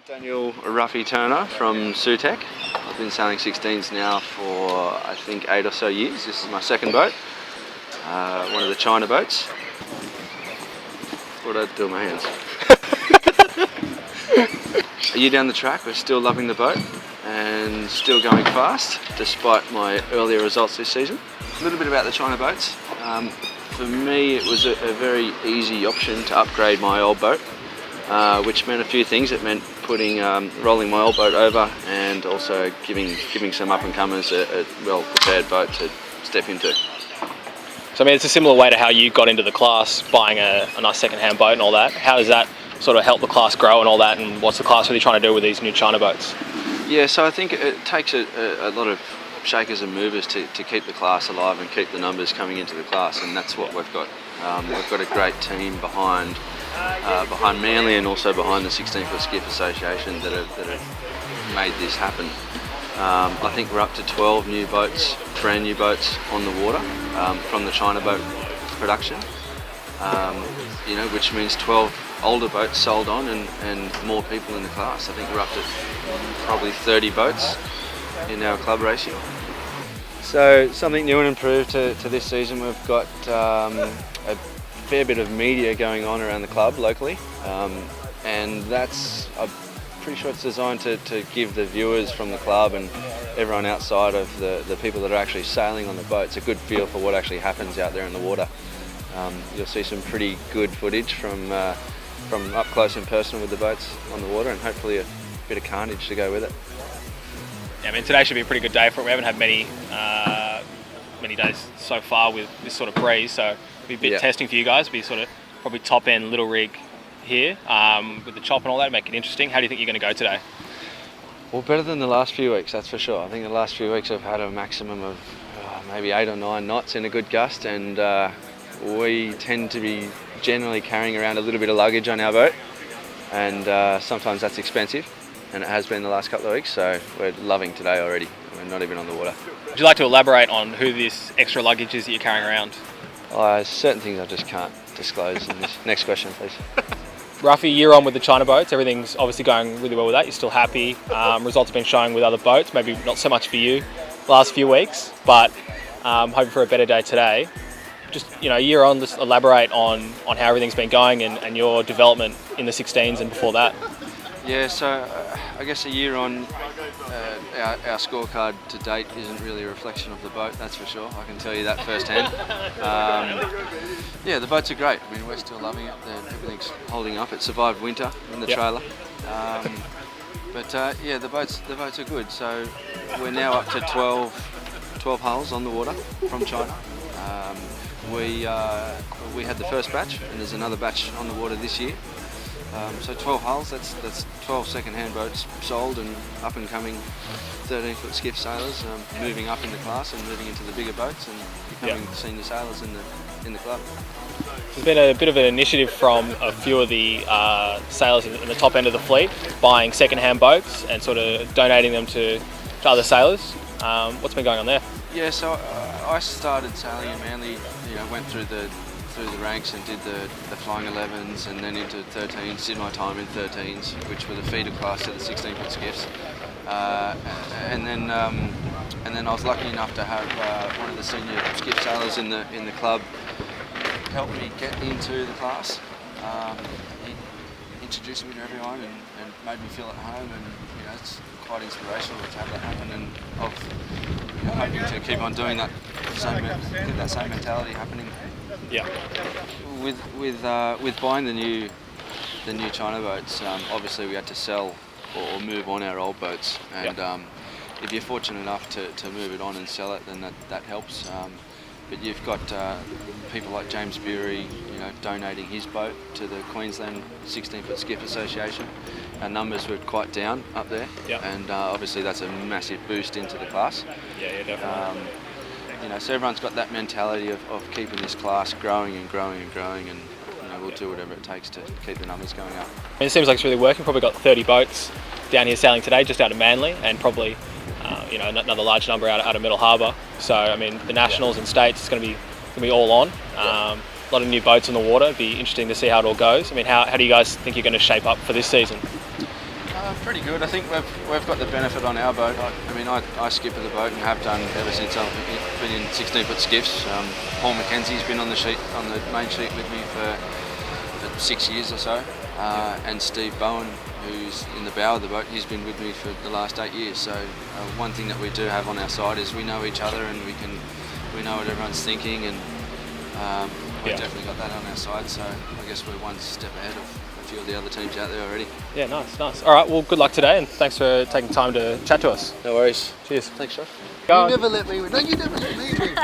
Daniel Ruffy Turner from Sutech. I've been sailing 16s now for I think 8 or so years. This is my second boat, one of the China boats. What did I do with my hands? A year down the track, we're still loving the boat and still going fast despite my earlier results this season. A little bit about the China boats. For me it was a very easy option to upgrade my old boat, which meant a few things. It meant rolling my old boat over and also giving some up-and-comers a well-prepared boat to step into. So I mean, it's a similar way to how you got into the class, buying a nice second-hand boat and all that. How does that sort of help the class grow and all that, and what's the class really trying to do with these new China boats? Yeah, so I think it takes a lot of shakers and movers to keep the class alive and keep the numbers coming into the class, and that's what we've got. We've got a great team behind Manly and also behind the 16-foot Skiff Association that have made this happen. I think we're up to 12 new boats, brand new boats on the water from the China boat production, which means 12 older boats sold on and more people in the class. I think we're up to probably 30 boats in our club racing. So something new and improved to this season, we've got a fair bit of media going on around the club locally, and that's, I'm pretty sure it's designed to give the viewers from the club and everyone outside of the people that are actually sailing on the boats a good feel for what actually happens out there in the water. You'll see some pretty good footage from up close and personal with the boats on the water, and hopefully a bit of carnage to go with it. Yeah, I mean, today should be a pretty good day for it. We haven't had many days so far with this sort of breeze, so it'll be a bit testing for you guys. It'll be sort of probably top end little rig here with the chop and all that, make it interesting. How do you think you're going to go today? Well, better than the last few weeks, that's for sure. I think the last few weeks I've had a maximum of maybe 8 or 9 knots in a good gust, and we tend to be generally carrying around a little bit of luggage on our boat, and sometimes that's expensive, and it has been the last couple of weeks, so we're loving today already. We're not even on the water. Would you like to elaborate on who this extra luggage is that you're carrying around? Certain things I just can't disclose in this. Next question, please. Ruffy, year on with the China boats, everything's obviously going really well with that. You're still happy. Results have been showing with other boats, maybe not so much for you the last few weeks, but hoping for a better day today. Just, a year on, just elaborate on how everything's been going and your development in the 16s and before that. Yeah, so I guess a year on, our scorecard to date isn't really a reflection of the boat, that's for sure. I can tell you that firsthand. The boats are great. I mean, we're still loving it. Everything's holding up. It survived winter in the trailer. The boats are good. So we're now up to 12 hulls on the water from China. We had the first batch, and there's another batch on the water this year. So 12 hulls, that's 12 second-hand boats sold and up-and-coming 13-foot skiff sailors moving up in the class and moving into the bigger boats and becoming senior sailors in the club. There's been a bit of an initiative from a few of the sailors in the top end of the fleet, buying second-hand boats and sort of donating them to other sailors. What's been going on there? Yeah, so I started sailing in Manly, went through the ranks and did the flying 11s and then into 13s, did my time in 13s, which were the feeder class to the 16-foot skiffs. And then I was lucky enough to have one of the senior skiff sailors in the club help me get into the class. He introduced me to everyone and made me feel at home, and it's quite inspirational to have that happen, and hoping to keep on doing that same mentality happening. Yeah. With buying the new China boats, obviously we had to sell or move on our old boats, and if you're fortunate enough to move it on and sell it, then that helps. But you've got people like James Bury, donating his boat to the Queensland 16-foot Skiff Association. Our numbers were quite down up there, and obviously that's a massive boost into the class. Yeah, definitely. So everyone's got that mentality of keeping this class growing and growing and growing, and we'll do whatever it takes to keep the numbers going up. It seems like it's really working. Probably got 30 boats down here sailing today, just out of Manly, and probably another large number out of Middle Harbour. So I mean, the nationals and states is going to be all on. A lot of new boats on the water. It'd be interesting to see how it all goes. I mean, how do you guys think you're going to shape up for this season? Pretty good. I think we've got the benefit on our boat. I skipper the boat and have done ever since I've been in 16-foot skiffs. Paul Mackenzie's been on the main sheet with me for 6 years or so, and Steve Bowen, who's in the bow of the boat, he's been with me for the last 8 years. So one thing that we do have on our side is we know each other and we know what everyone's thinking, and we've definitely got that on our side. So I guess we're one step ahead of a few of the other teams out there already. Yeah, nice. All right, well, good luck today, and thanks for taking time to chat to us. No worries. Cheers. Thanks, Josh. Go on. You never let me win. No, you never let me win.